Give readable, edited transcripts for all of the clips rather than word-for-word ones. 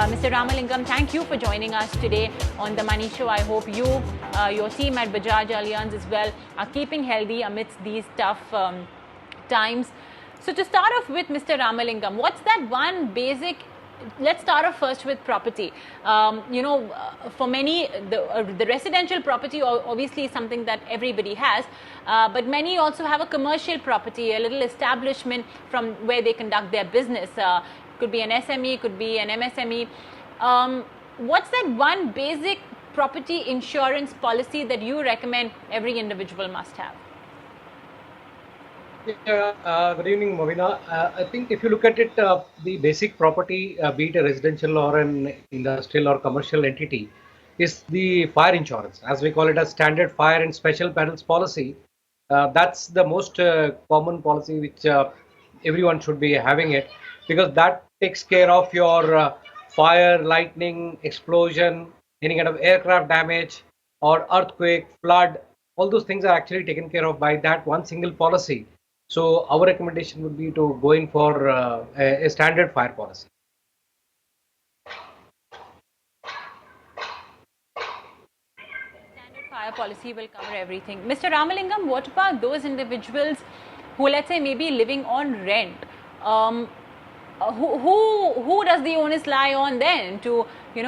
Mr. Ramalingam, thank you for joining us today on The Money Show. I hope you, your team at Bajaj Allianz as well, are keeping healthy amidst these tough times. So to start off with, Mr. Ramalingam, what's that one basic, let's start off first with property. For many, the residential property obviously is something that everybody has, but many also have a commercial property, a little establishment from where they conduct their business. Could be an SME, could be an MSME. What's that one basic property insurance policy that you recommend every individual must have? Good evening, Mubina. I think if you look at it, the basic property, be it a residential or an industrial or commercial entity, is the fire insurance, as we call it, a standard fire and special perils policy. That's the most common policy which everyone should be having it, because that takes care of your fire, lightning, explosion, any kind of aircraft damage or earthquake, flood. All those things are actually taken care of by that one single policy. So our recommendation would be to go in for a standard fire policy. Standard fire policy will cover everything. Mr. Ramalingam, what about those individuals who, let's say, may be living on rent? Who does the onus lie on then to,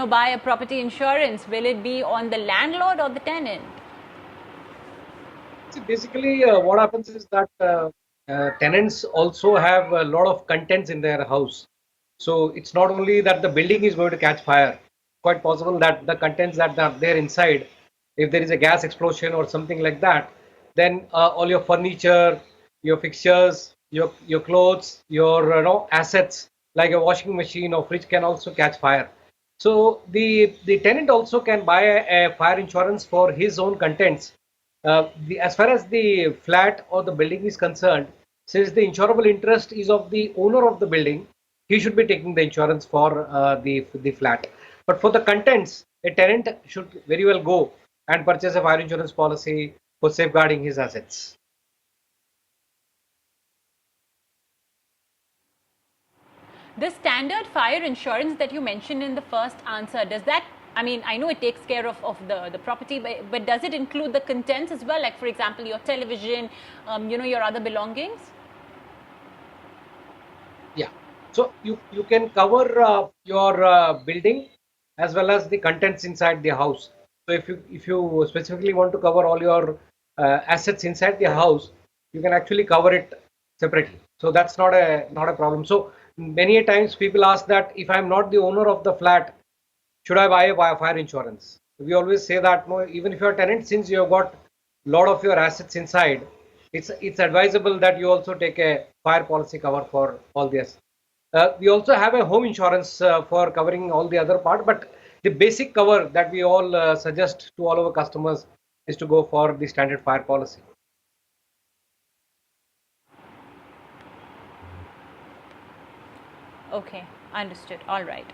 buy a property insurance? Will it be on the landlord or the tenant? See, basically, what happens is that tenants also have a lot of contents in their house. So it's not only that the building is going to catch fire. Quite possible that the contents that are there inside, if there is a gas explosion or something like that, then all your furniture, your fixtures, your clothes, your assets like a washing machine or fridge can also catch fire. So the tenant also can buy a fire insurance for his own contents. As far as the flat or the building is concerned, since the insurable interest is of the owner of the building, he should be taking the insurance for the flat. But for the contents, a tenant should very well go and purchase a fire insurance policy for safeguarding his assets. The standard fire insurance that you mentioned in the first answer, does that, I know it takes care of the property, but does it include the contents as well? Like, for example, your television, your other belongings? Yeah. So you can cover your building as well as the contents inside the house. So if you specifically want to cover all your assets inside the house, you can actually cover it separately. So that's not a problem. So many times people ask that if I'm not the owner of the flat, should I buy a fire insurance? We always say that no, even if you're a tenant, since you have got a lot of your assets inside, it's advisable that you also take a fire policy cover for all this. We also have a home insurance for covering all the other part, but the basic cover that we all suggest to all our customers is to go for the standard fire policy. Okay, understood. All right.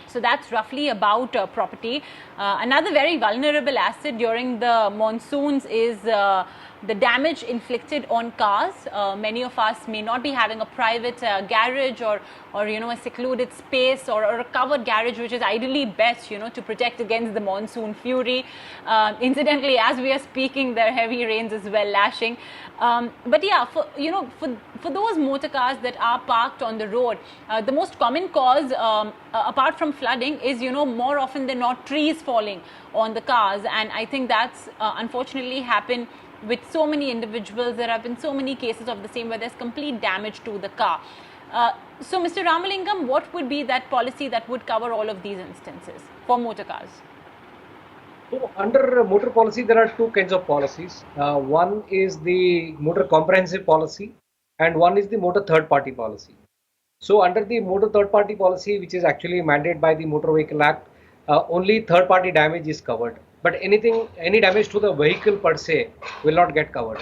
So that's roughly about property. Another very vulnerable asset during the monsoons is the damage inflicted on cars. Many of us may not be having a private garage or a secluded space or a covered garage, which is ideally best, to protect against the monsoon fury. Incidentally, as we are speaking, there are heavy rains as well lashing. But yeah, for those motor cars that are parked on the road, the most common cause, apart from flooding, is more often than not trees falling on the cars, and I think that's unfortunately happened with so many individuals. There have been so many cases of the same where there's complete damage to the car. So, Mr. Ramalingam, what would be that policy that would cover all of these instances for motor cars? So under motor policy, there are two kinds of policies. One is the motor comprehensive policy and one is the motor third party policy. So under the motor third party policy, which is actually mandated by the Motor Vehicle Act, only third party damage is covered. But any damage to the vehicle per se will not get covered.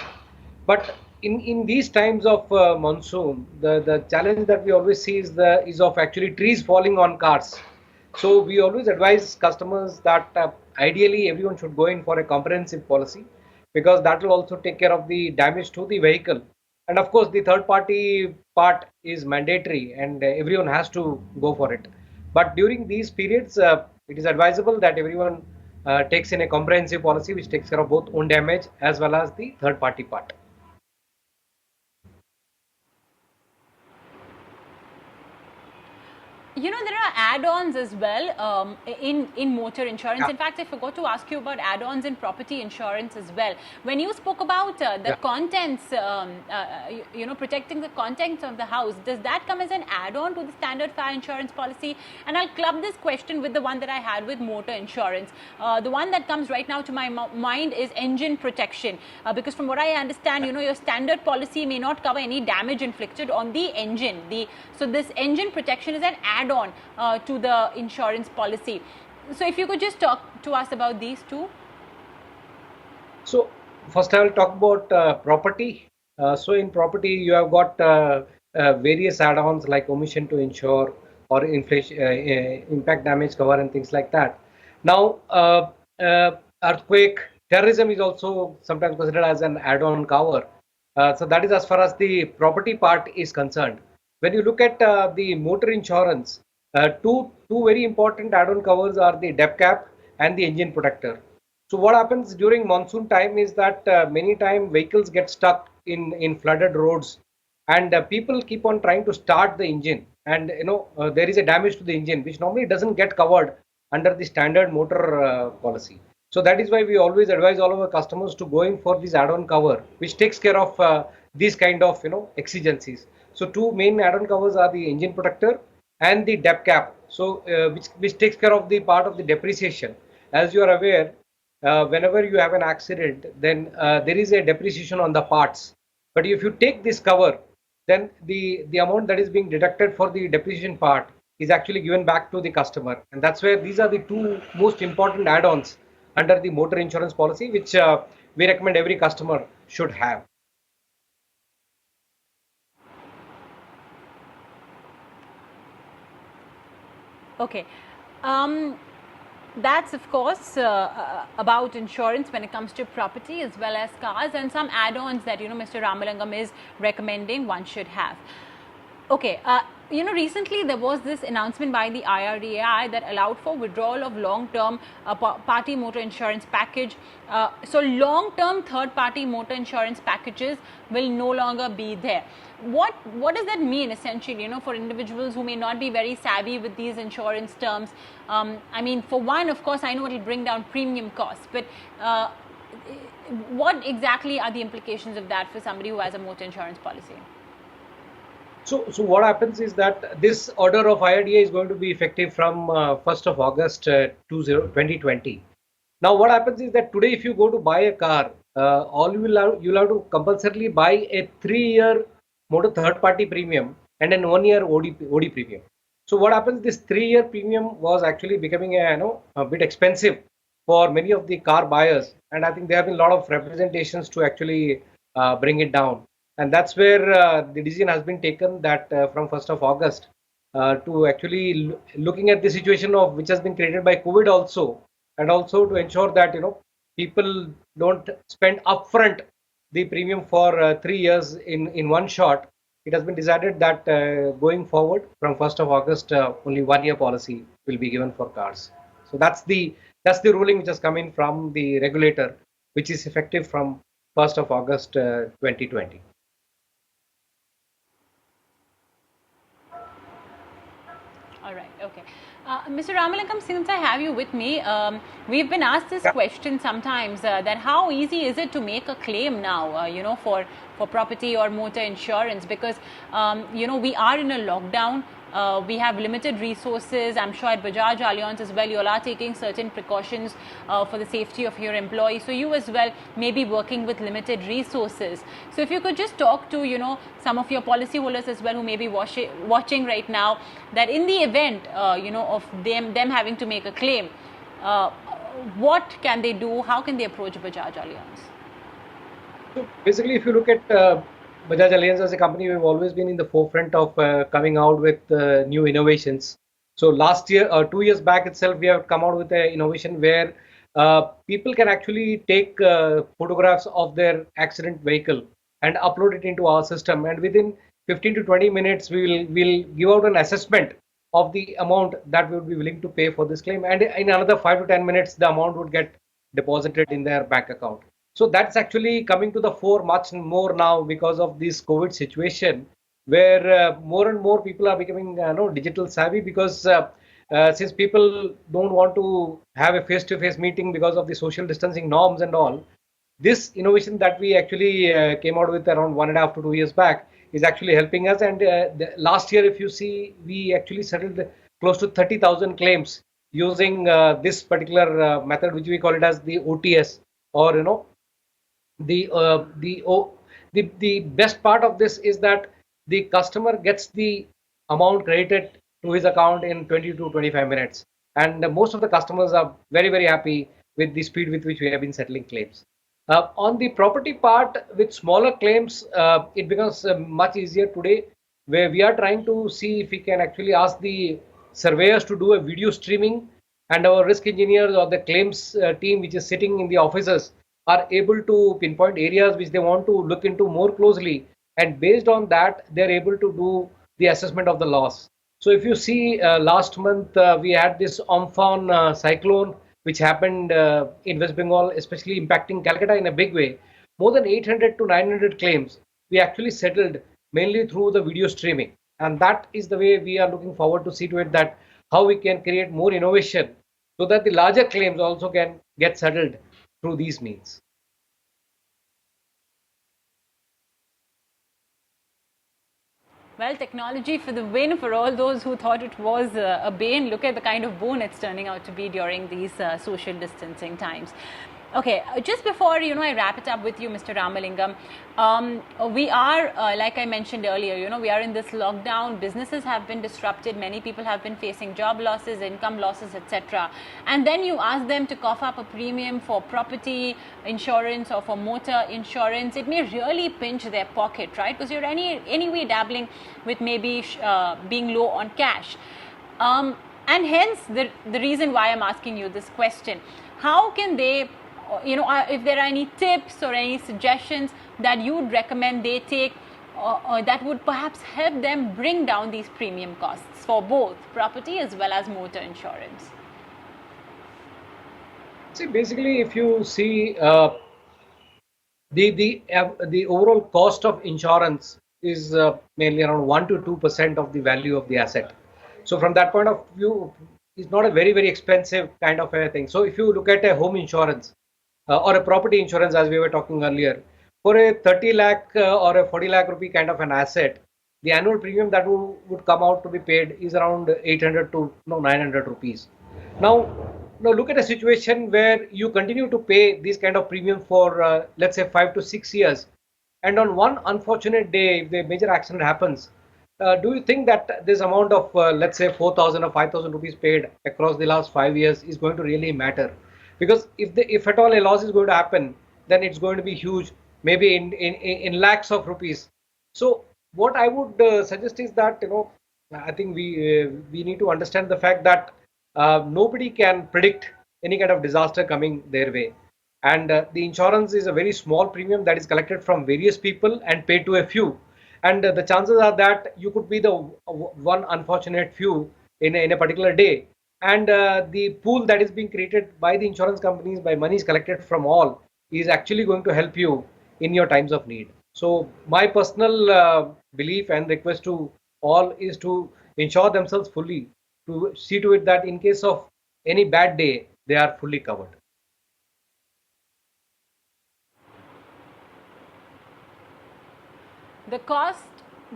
But in these times of monsoon, the challenge that we always see is of actually trees falling on cars. So we always advise customers that ideally everyone should go in for a comprehensive policy, because that will also take care of the damage to the vehicle. And of course, the third party part is mandatory and everyone has to go for it. But during these periods, it is advisable that everyone takes in a comprehensive policy which takes care of both own damage as well as the third party part. You know, there are add-ons as well in motor insurance. Yeah. In fact, I forgot to ask you about add-ons in property insurance as well. When you spoke about the contents, protecting the contents of the house, does that come as an add-on to the standard fire insurance policy? And I'll club this question with the one that I had with motor insurance. The one that comes right now to my mind is engine protection, because from what I understand, your standard policy may not cover any damage inflicted on the engine. So this engine protection is an add-on to the insurance policy. So if you could just talk to us about these two. So first I will talk about property. So in property you have got various add-ons like omission to insure or inflation, impact damage cover and things like that. Now earthquake, terrorism is also sometimes considered as an add-on cover. So that is as far as the property part is concerned. When you look at the motor insurance, two very important add-on covers are the depth cap and the engine protector. So what happens during monsoon time is that many times vehicles get stuck in flooded roads, and people keep on trying to start the engine, and there is a damage to the engine which normally doesn't get covered under the standard motor policy. So that is why we always advise all of our customers to go in for this add-on cover, which takes care of these kind of exigencies. So two main add-on covers are the engine protector and the depth cap. So which takes care of the part of the depreciation. As you are aware, whenever you have an accident, then there is a depreciation on the parts. But if you take this cover, then the amount that is being deducted for the depreciation part is actually given back to the customer. And that's where these are the two most important add-ons under the motor insurance policy, which we recommend every customer should have. Okay. That's of course about insurance when it comes to property as well as cars, and some add-ons that Mr. Ramalingam is recommending one should have. Okay, recently there was this announcement by the IRDAI that allowed for withdrawal of long-term party motor insurance package. So long-term third-party motor insurance packages will no longer be there. What does that mean essentially, for individuals who may not be very savvy with these insurance terms? I mean, for one, of course, I know it will bring down premium costs, but what exactly are the implications of that for somebody who has a motor insurance policy? So what happens is that this order of IRDA is going to be effective from 1st of August 2020. Now what happens is that today if you go to buy a car, you'll have to compulsorily buy a 3-year motor third party premium and then 1-year OD premium. So what happens, this 3-year premium was actually becoming a bit expensive for many of the car buyers, and I think there have been a lot of representations to actually bring it down. And that's where the decision has been taken that from 1st of August to actually looking at the situation of which has been created by COVID also, and also to ensure that people don't spend upfront the premium for 3 years in one shot. It has been decided that going forward from 1st of August only 1-year policy will be given for cars. So that's the ruling which has come in from the regulator, which is effective from 1st of August 2020. All right. Okay. Mr. Ramalingam, since I have you with me, we've been asked this question sometimes that how easy is it to make a claim now, for property or motor insurance, because, we are in a lockdown. We have limited resources. I'm sure at Bajaj Allianz as well, you all are taking certain precautions for the safety of your employees. So you as well may be working with limited resources. So if you could just talk to, some of your policyholders as well who may be watching right now, that in the event, of them having to make a claim, what can they do? How can they approach Bajaj Allianz? So basically, if you look at Bajaj Allianz as a company, we've always been in the forefront of coming out with new innovations. So last year, 2 years back itself, we have come out with an innovation where people can actually take photographs of their accident vehicle and upload it into our system. And within 15 to 20 minutes, we'll give out an assessment of the amount that we would be willing to pay for this claim, and in another 5 to 10 minutes the amount would get deposited in their bank account. So that's actually coming to the fore much more now because of this COVID situation, where more and more people are becoming digital savvy, because since people don't want to have a face-to-face meeting because of the social distancing norms and all, this innovation that we actually came out with around 1.5 to 2 years back is actually helping us. And last year, if you see, we actually settled close to 30,000 claims using this particular method, which we call it as the OTS, or the the best part of this is that the customer gets the amount credited to his account in 20 to 25 minutes, and most of the customers are very happy with the speed with which we have been settling claims. On the property part, with smaller claims, it becomes much easier today, where we are trying to see if we can actually ask the surveyors to do a video streaming, and our risk engineers or the claims team which is sitting in the offices are able to pinpoint areas which they want to look into more closely, and based on that they're able to do the assessment of the loss. So if you see, last month we had this Amphan cyclone which happened in West Bengal, especially impacting Calcutta in a big way. More than 800 to 900 claims we actually settled mainly through the video streaming, and that is the way we are looking forward to see to it that how we can create more innovation so that the larger claims also can get settled through these means. Well, technology for the win for all those who thought it was a bane. Look at the kind of boon it's turning out to be during these social distancing times. Okay, just before I wrap it up with you, Mr. Ramalingam, we are, like I mentioned earlier, we are in this lockdown. Businesses have been disrupted. Many people have been facing job losses, income losses, etc. And then you ask them to cough up a premium for property insurance or for motor insurance. It may really pinch their pocket, right? Because you're anyway dabbling with maybe being low on cash. And hence the reason why I'm asking you this question: how can they, if there are any tips or any suggestions that you would recommend they take that would perhaps help them bring down these premium costs for both property as well as motor insurance? See, basically, if you see, the overall cost of insurance is mainly around 1 to 2% of the value of the asset. So from that point of view, it's not a very expensive kind of a thing. So if you look at a home insurance or a property insurance, as we were talking earlier, for a 30 lakh or a 40 lakh rupee kind of an asset, the annual premium that would come out to be paid is around 800 to 900 rupees. Now look at a situation where you continue to pay this kind of premium for let's say 5 to 6 years, and on one unfortunate day, if the major accident happens, do you think that this amount of let's say 4,000 or 5,000 rupees paid across the last 5 years is going to really matter? Because if at all a loss is going to happen, then it's going to be huge, maybe in lakhs of rupees. So what I would suggest is that I think we need to understand the fact that nobody can predict any kind of disaster coming their way, and the insurance is a very small premium that is collected from various people and paid to a few, and the chances are that you could be the one unfortunate few in a particular day, and the pool that is being created by the insurance companies, by monies collected from all, is actually going to help you in your times of need. So my personal belief and request to all is to insure themselves fully, to see to it that in case of any bad day, they are fully covered. The cost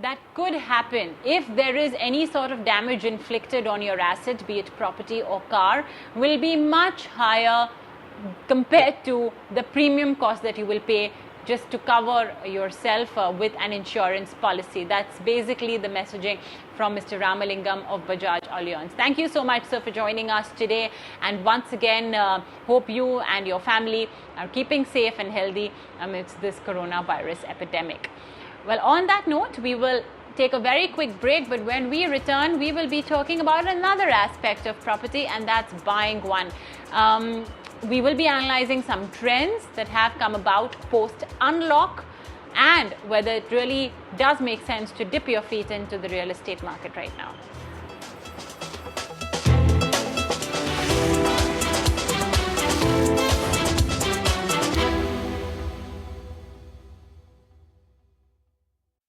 that could happen if there is any sort of damage inflicted on your asset, be it property or car, will be much higher compared to the premium cost that you will pay just to cover yourself with an insurance policy. That's basically the messaging from Mr. Ramalingam of Bajaj Allianz. Thank you so much, sir, for joining us today. And once again, hope you and your family are keeping safe and healthy amidst this coronavirus epidemic. Well, on that note, we will take a very quick break, but when we return, we will be talking about another aspect of property, and that's buying one. We will be analyzing some trends that have come about post-unlock and whether it really does make sense to dip your feet into the real estate market right now.